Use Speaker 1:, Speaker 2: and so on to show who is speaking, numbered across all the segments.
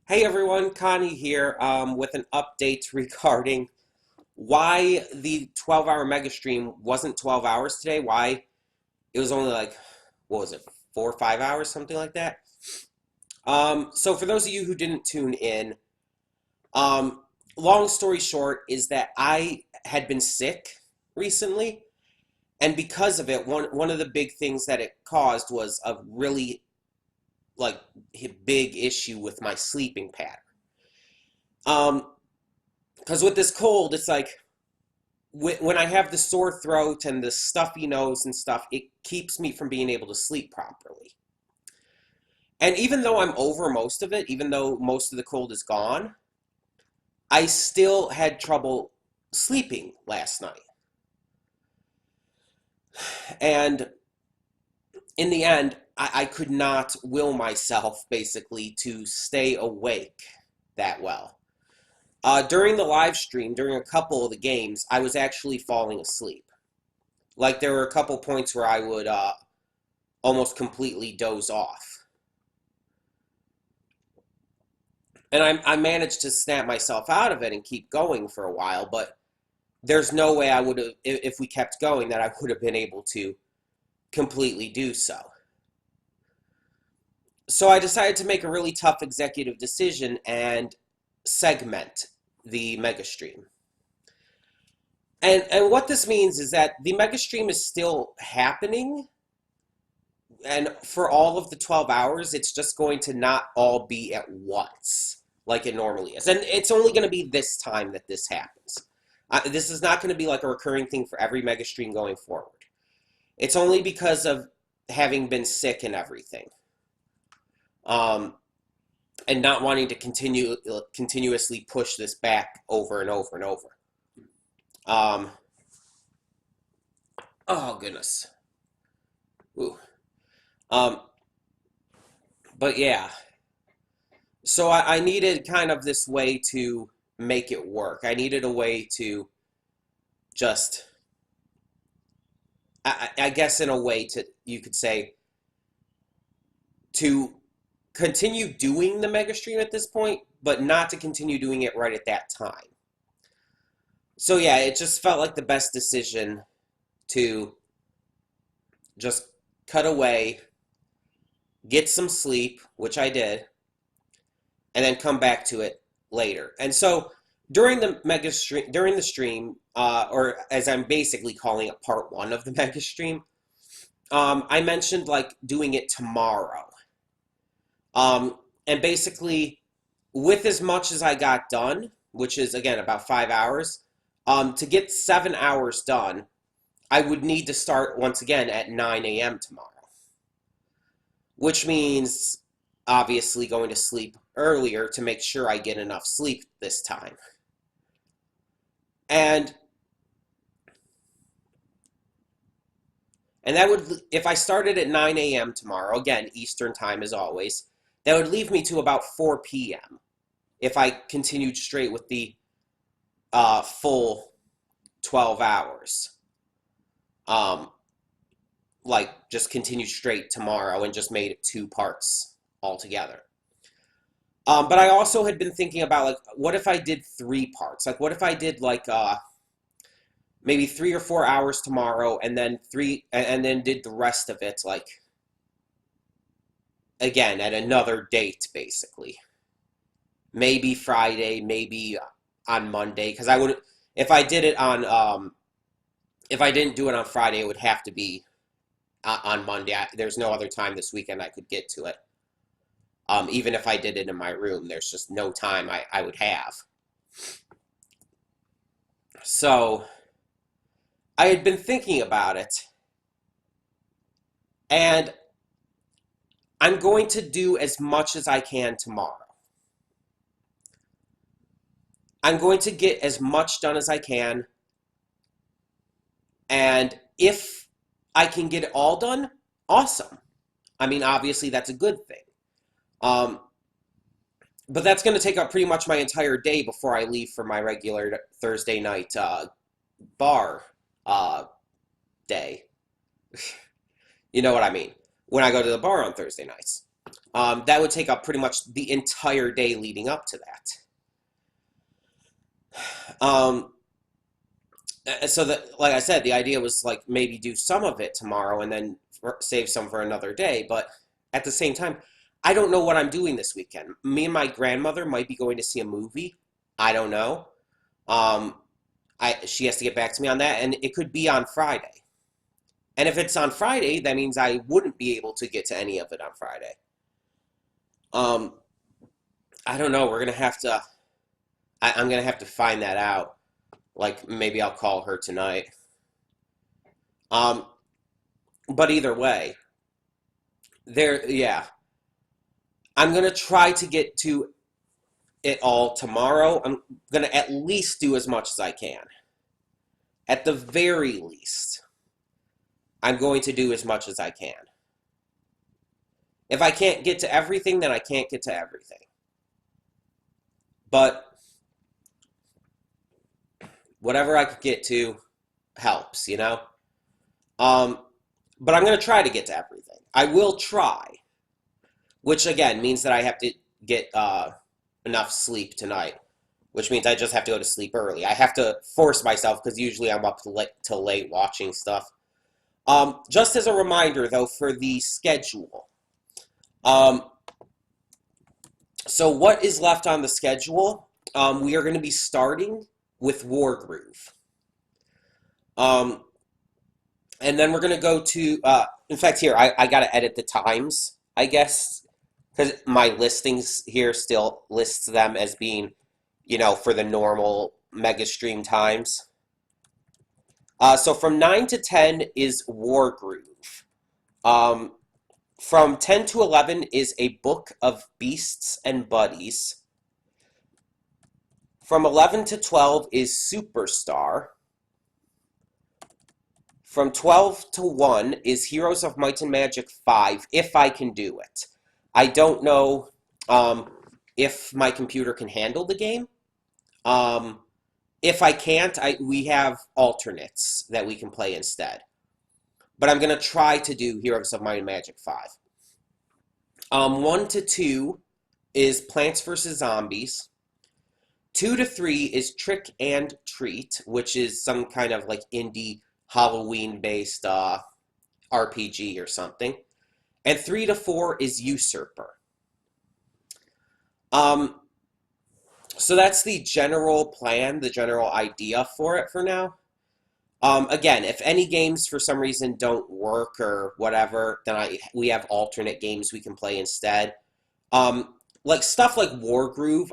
Speaker 1: Hey everyone, Connie here with an update regarding why the 12-hour mega stream wasn't 12 hours today, why it was only like, what was it, 4 or 5 hours, something like that. So for those of you who didn't tune in, um, long story short is that I had been sick recently, and because of it, one of the big things that it caused was a really like big issue with my sleeping pattern. Um, because with this cold, it's like when I have the sore throat and the stuffy nose and stuff, it keeps me from being able to sleep properly. And even though I'm over most of it, even though most of the cold is gone, I still had trouble sleeping last night. And in the end, I could not will myself basically to stay awake that well. During the live stream, during a couple of the games, I was actually falling asleep. Like there were a couple points where I would almost completely doze off. And I managed to snap myself out of it and keep going for a while, but there's no way I would have, if we kept going, that I would have been able to completely do so. So I decided to make a really tough executive decision and segment the mega stream. And what this means is that the mega stream is still happening, and for all of the 12 hours, it's just going to not all be at once like it normally is. And it's only going to be this time that this happens. This is not going to be like a recurring thing for every mega stream going forward. It's only because of having been sick and everything. Um, and not wanting to continuously push this back over and over and over. Um, oh, goodness. Ooh. Um, but yeah. So I needed kind of this way to make it work. I needed a way to just, I guess in a way to, you could say, to continue doing the mega stream at this point, but not to continue doing it right at that time. So yeah, it just felt like the best decision to just cut away, get some sleep, which I did, and then come back to it later. And so during the mega stream, during the stream, or as I'm basically calling it, part one of the mega stream, I mentioned like doing it tomorrow. And basically, with as much as I got done, which is again about 5 hours, to get 7 hours done, I would need to start once again at 9 a.m. tomorrow, which means obviously going to sleep earlier to make sure I get enough sleep this time. And that would, if I started at 9 a.m. tomorrow, again, Eastern time as always, that would leave me to about 4 p.m. if I continued straight with the full 12 hours. Like, just continued straight tomorrow and just made it 2 parts altogether. But I also had been thinking about, like, what if I did 3 parts? Like, what if I did, like, maybe 3 or 4 hours tomorrow and then and then did the rest of it, like, again, at another date, basically. Maybe Friday, maybe on Monday, because I would, if I did it on, if I didn't do it on Friday, it would have to be on Monday. There's no other time this weekend I could get to it. Even if I did it in my room, there's just no time I would have. So I had been thinking about it, and I'm going to do as much as I can tomorrow. I'm going to get as much done as I can, and if I can get it all done, awesome. I mean, obviously, that's a good thing. Um, but that's going to take up pretty much my entire day before I leave for my regular Thursday night bar day. You know what I mean? When I go to the bar on Thursday nights. That would take up pretty much the entire day leading up to that. So that, like I said, the idea was like maybe do some of it tomorrow and then save some for another day. But at the same time, I don't know what I'm doing this weekend. Me and my grandmother might be going to see a movie. I don't know. Um, she has to get back to me on that, and it could be on Friday. And if it's on Friday, that means I wouldn't be able to get to any of it on Friday. Um, I don't know. We're gonna have to. I'm gonna have to find that out. Like maybe I'll call her tonight. Um, but either way, yeah, I'm gonna try to get to it all tomorrow. I'm gonna at least do as much as I can. At the very least, I'm going to do as much as I can. If I can't get to everything, then I can't get to everything. But whatever I could get to helps, you know? Um, but I'm going to try to get to everything. I will try, which again means that I have to get enough sleep tonight, which means I just have to go to sleep early. I have to force myself because usually I'm up till late watching stuff. Just as a reminder, though, for the schedule. Um, so what is left on the schedule? We are going to be starting with Wargroove. And then we're going to go to, in fact, here, I got to edit the times, I guess, because my listings here still lists them as being, for the normal Mega Stream times. So from 9 to 10 is Wargroove. From 10 to 11 is A Book of Beasts and Buddies. From 11 to 12 is Superstar. From 12 to 1 is Heroes of Might and Magic 5, if I can do it. I don't know if my computer can handle the game. If I can't, we have alternates that we can play instead. But I'm going to try to do Heroes of Might and Magic 5. 1 to 2 is Plants vs. Zombies. 2 to 3 is Trick and Treat, which is some kind of like indie Halloween-based RPG or something. And 3 to 4 is Usurper. So that's the general plan, the general idea for it for now. Again, if any games for some reason don't work or whatever, then we have alternate games we can play instead. Like stuff like Wargroove,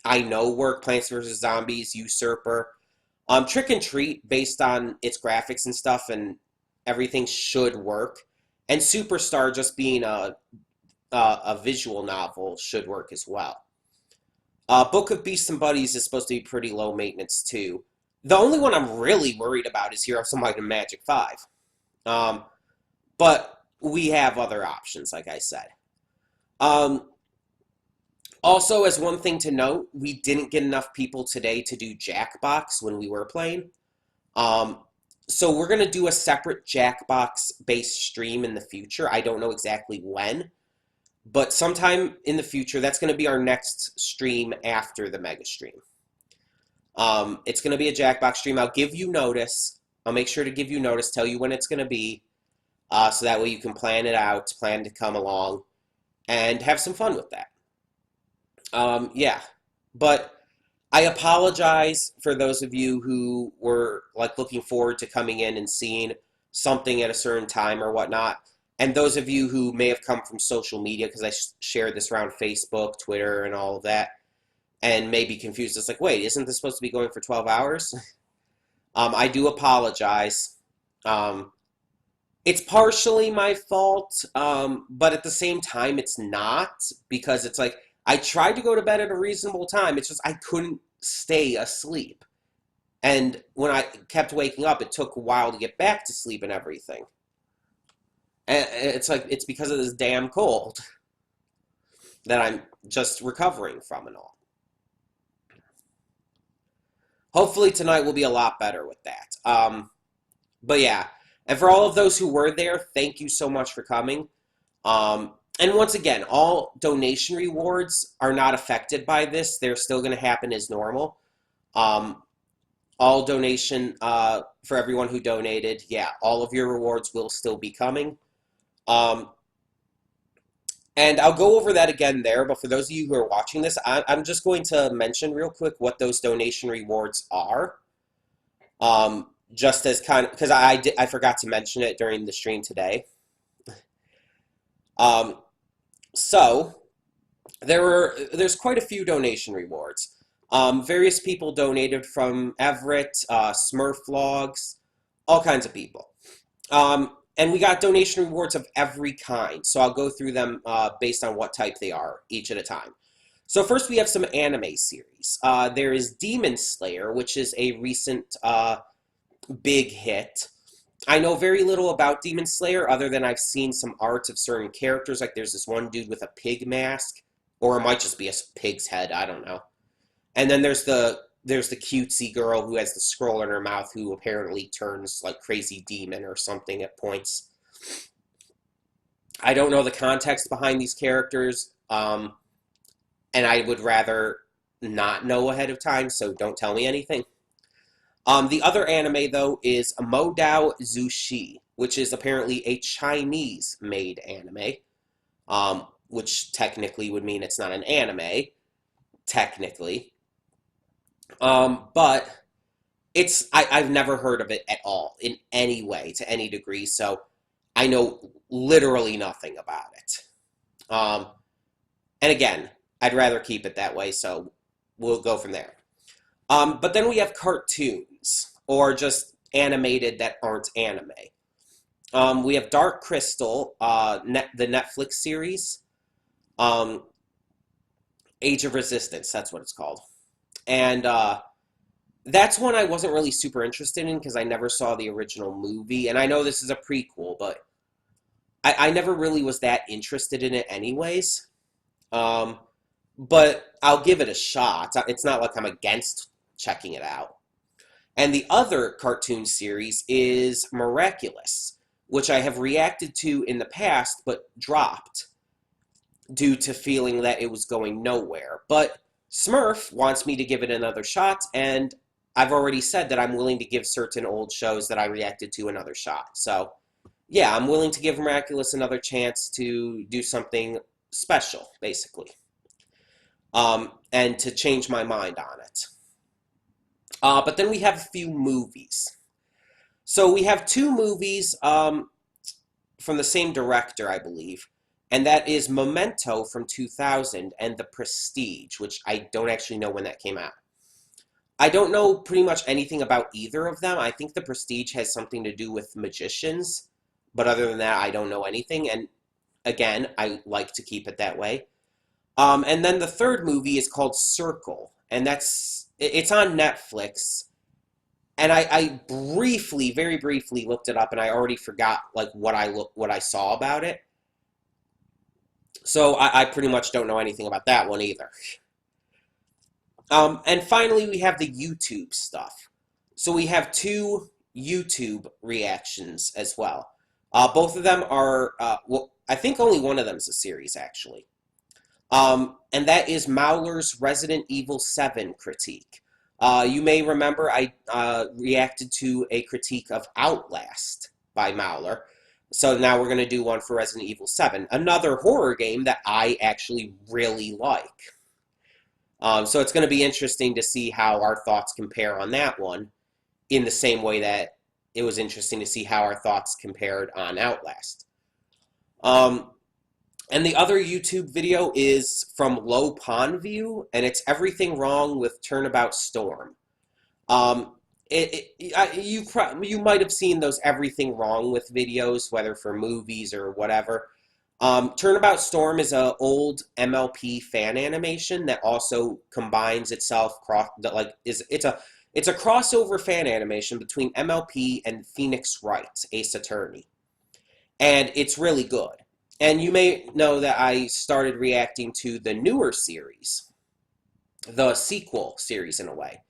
Speaker 1: I know work, Plants vs. Zombies, Usurper. Trick and Treat, based on its graphics and stuff and everything, should work. And Superstar, just being a visual novel, should work as well. Book of Beasts and Buddies is supposed to be pretty low maintenance too. The only one I'm really worried about is Heroes of Might and Magic 5. But we have other options, like I said. Also, as one thing to note, we didn't get enough people today to do Jackbox when we were playing. So we're going to do a separate Jackbox-based stream in the future. I don't know exactly when, but sometime in the future, that's going to be our next stream after the Mega Stream. It's going to be a Jackbox stream. I'll give you notice. I'll make sure to give you notice, tell you when it's going to be, so that way you can plan it out, plan to come along, and have some fun with that. Yeah, but I apologize for those of you who were like looking forward to coming in and seeing something at a certain time or whatnot, and those of you who may have come from social media, because I shared this around Facebook, Twitter, and all of that, and may be confused. It's like, wait, isn't this supposed to be going for 12 hours? I do apologize. It's partially my fault, but at the same time, it's not, because it's like, I tried to go to bed at a reasonable time. It's just I couldn't stay asleep. And when I kept waking up, it took a while to get back to sleep and everything. And it's like, it's because of this damn cold that I'm just recovering from and all. Hopefully tonight will be a lot better with that. But yeah, and for all of those who were there, thank you so much for coming. And once again, all donation rewards are not affected by this. They're still going to happen as normal. Um, all donation for everyone who donated, yeah, all of your rewards will still be coming. Um, and I'll go over that again there, but for those of you who are watching this, I'm just going to mention real quick what those donation rewards are. Just as kind of, because I forgot to mention it during the stream today. Um, so there's quite a few donation rewards. Various people donated from Everett, Smurf Vlogs, all kinds of people. And we got donation rewards of every kind. So I'll go through them based on what type they are, each at a time. So first we have some anime series. There is Demon Slayer, which is a recent big hit. I know very little about Demon Slayer other than I've seen some art of certain characters. Like there's this one dude with a pig mask, or it might just be a pig's head. I don't know. And then there's the cutesy girl who has the scroll in her mouth who apparently turns like crazy demon or something at points. I don't know the context behind these characters, and I would rather not know ahead of time, so don't tell me anything. The other anime, though, is Modao Zushi, which is apparently a Chinese-made anime, which technically would mean it's not an anime, technically. But I've never heard of it at all, in any way, to any degree, so I know literally nothing about it. And again, I'd rather keep it that way, so we'll go from there. But then we have cartoons, or just animated that aren't anime. We have Dark Crystal, the Netflix series. Age of Resistance, that's what it's called. And that's one I wasn't really super interested in because I never saw the original movie. And I know this is a prequel, but I never really was that interested in it anyways. But I'll give it a shot. It's not like I'm against checking it out. And the other cartoon series is Miraculous, which I have reacted to in the past but dropped due to feeling that it was going nowhere. But Smurf wants me to give it another shot, and I've already said that I'm willing to give certain old shows that I reacted to another shot. So, yeah, I'm willing to give Miraculous another chance to do something special, basically. And to change my mind on it. But then we have a few movies. So we have two movies from the same director, I believe. And that is Memento from 2000 and The Prestige, which I don't actually know when that came out. I don't know pretty much anything about either of them. I think The Prestige has something to do with magicians. But other than that, I don't know anything. And again, I like to keep it that way. And then the third movie is called Circle. And it's on Netflix. And I briefly, very briefly looked it up, and I already forgot like what I saw about it. So I pretty much don't know anything about that one either. And finally, we have the YouTube stuff. So we have two YouTube reactions as well. Both of them are, well, I think only one of them is a series, actually. And that is Mauler's Resident Evil 7 critique. You may remember I reacted to a critique of Outlast by Mauler. So now we're going to do one for Resident Evil 7, another horror game that I actually really like. So it's going to be interesting to see how our thoughts compare on that one, in the same way that it was interesting to see how our thoughts compared on Outlast. And the other YouTube video is from Low Pond View, and it's Everything Wrong with Turnabout Storm. You might have seen those Everything Wrong with videos, whether for movies or whatever. Turnabout Storm is an old MLP fan animation that also combines itself it's a crossover fan animation between MLP and Phoenix Wright, Ace Attorney, and it's really good. And you may know that I started reacting to the newer series, the sequel series in a way,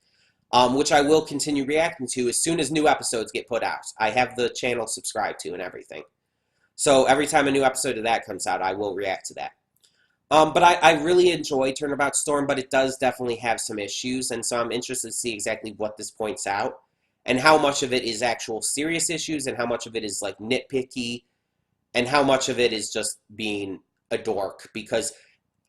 Speaker 1: which I will continue reacting to as soon as new episodes get put out. I have the channel subscribed to and everything. So every time a new episode of that comes out, I will react to that. But I really enjoy Turnabout Storm, but it does definitely have some issues, and so I'm interested to see exactly what this points out, and how much of it is actual serious issues, and how much of it is like nitpicky, and how much of it is just being a dork, because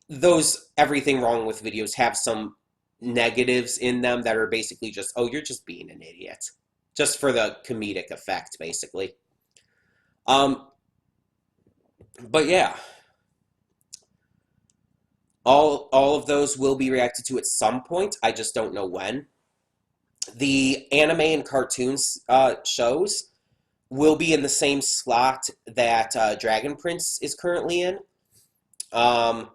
Speaker 1: those everything wrong with videos have some negatives in them that are basically just, oh, you're just being an idiot, just for the comedic effect, basically. Um, but yeah. All of those will be reacted to at some point. I just don't know when. The anime and cartoons shows will be in the same slot that Dragon Prince is currently in. Um,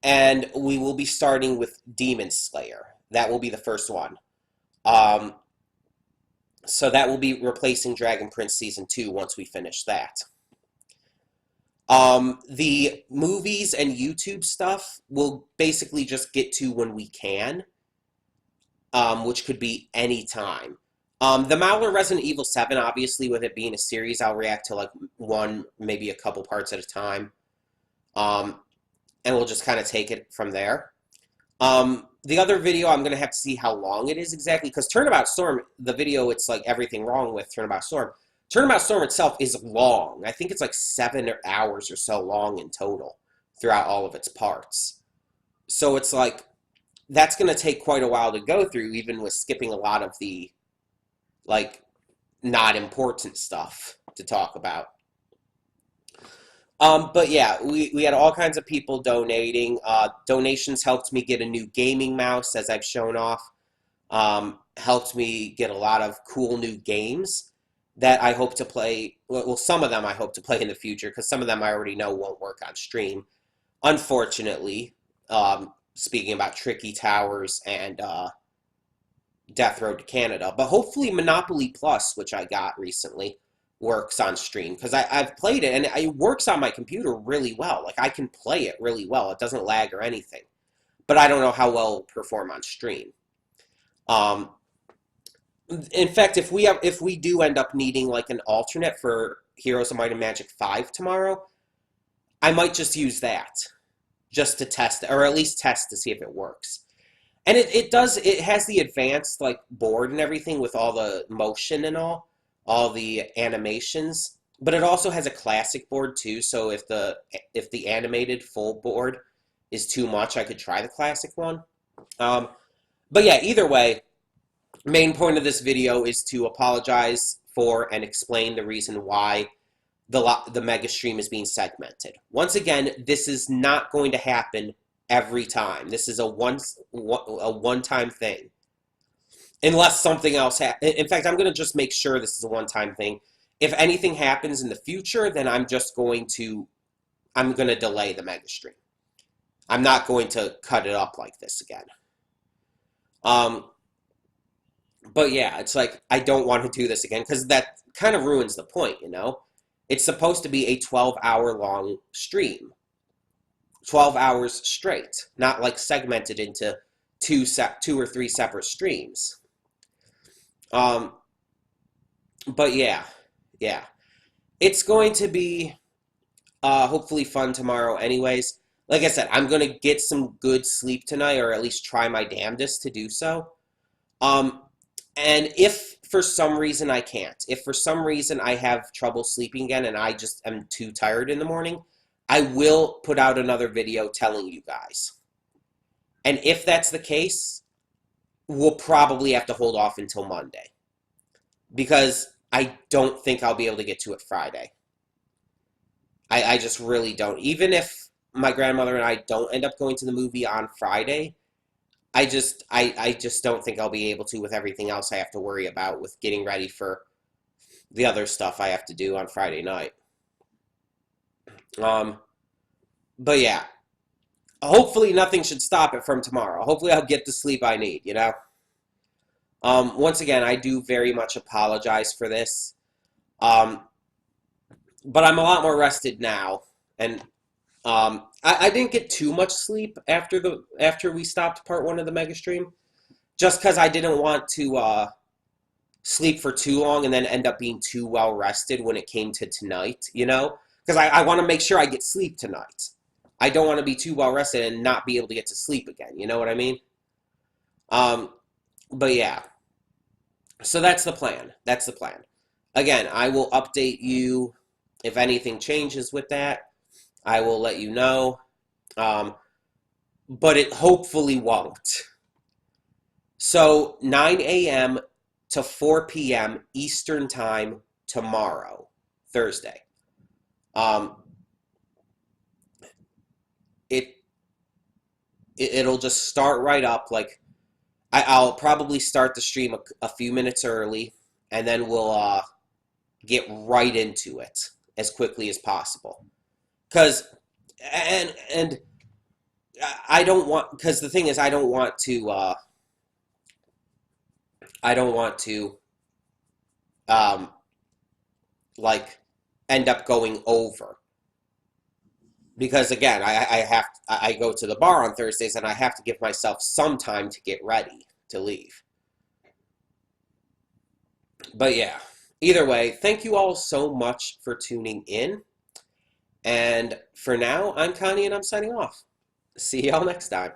Speaker 1: and we will be starting with Demon Slayer. That will be the first one. Um, so that will be replacing Dragon Prince Season 2 once we finish that. The movies and YouTube stuff we'll basically just get to when we can, which could be any time. The Mauler Resident Evil 7, obviously, with it being a series, I'll react to like one, maybe a couple parts at a time. And we'll just kind of take it from there. The other video, I'm going to have to see how long it is exactly, because Turnabout Storm, the video, it's like everything wrong with Turnabout Storm. Turnabout Storm itself is long. I think it's like 7 hours or so long in total throughout all of its parts. So it's like, that's going to take quite a while to go through, even with skipping a lot of the, like, not important stuff to talk about. But yeah, we had all kinds of people donating. Donations helped me get a new gaming mouse, as I've shown off. Helped me get a lot of cool new games that I hope to play. Well, some of them I hope to play in the future, because some of them I already know won't work on stream, unfortunately. Speaking about Tricky Towers and Death Road to Canada. But hopefully Monopoly Plus, which I got recently, works on stream, because I've played it, and it works on my computer really well. Like, I can play it really well. It doesn't lag or anything. But I don't know how well it'll perform on stream. In fact, if we do end up needing like an alternate for Heroes of Might and Magic 5 tomorrow, I might just use that, just to test it, or at least test to see if it works. And it has the advanced like board and everything with all the motion and all the animations, but it also has a classic board too, so if the animated full board is too much, I could try the classic one. But yeah, either way, main point of this video is to apologize for and explain the reason why the mega stream is being segmented. Once again, this is not going to happen every time. This is a one-time thing. Unless something else happens. In fact, I'm going to just make sure this is a one-time thing. If anything happens in the future, then I'm going to delay the mega stream. I'm not going to cut it up like this again. But yeah, it's like, I don't want to do this again, because that kind of ruins the point, you know? It's supposed to be a 12-hour long stream. 12 hours straight, not like segmented into two or three separate streams. But yeah. It's going to be hopefully fun tomorrow anyways. Like I said, I'm going to get some good sleep tonight, or at least try my damnedest to do so. And if for some reason I can't, if for some reason I have trouble sleeping again and I just am too tired in the morning, I will put out another video telling you guys. And if that's the case, we'll probably have to hold off until Monday, because I don't think I'll be able to get to it Friday. I just really don't. Even if my grandmother and I don't end up going to the movie on Friday, I just don't think I'll be able to, with everything else I have to worry about with getting ready for the other stuff I have to do on Friday night. But yeah, hopefully nothing should stop it from tomorrow. Hopefully I'll get the sleep I need, you know? Once again, I do very much apologize for this. But I'm a lot more rested now, and I didn't get too much sleep after we stopped part 1 of the mega stream, just because I didn't want to sleep for too long and then end up being too well rested when it came to tonight, you know? Because I want to make sure I get sleep tonight. I don't want to be too well rested and not be able to get to sleep again. You know what I mean? Um, but yeah, so that's the plan. That's the plan. Again, I will update you if anything changes with that. I will let you know. Um, but it hopefully won't. So 9 a.m. to 4 p.m. Eastern Time tomorrow, Thursday. Um, it, it'll just start right up. Like I'll probably start the stream a few minutes early, and then we'll get right into it as quickly as possible. Cause and I don't want, because the thing is I don't want to um like end up going over, because again I go to the bar on Thursdays and I have to give myself some time to get ready to leave. But yeah, either way, thank you all so much for tuning in. And for now, I'm Connie and I'm signing off. See y'all next time.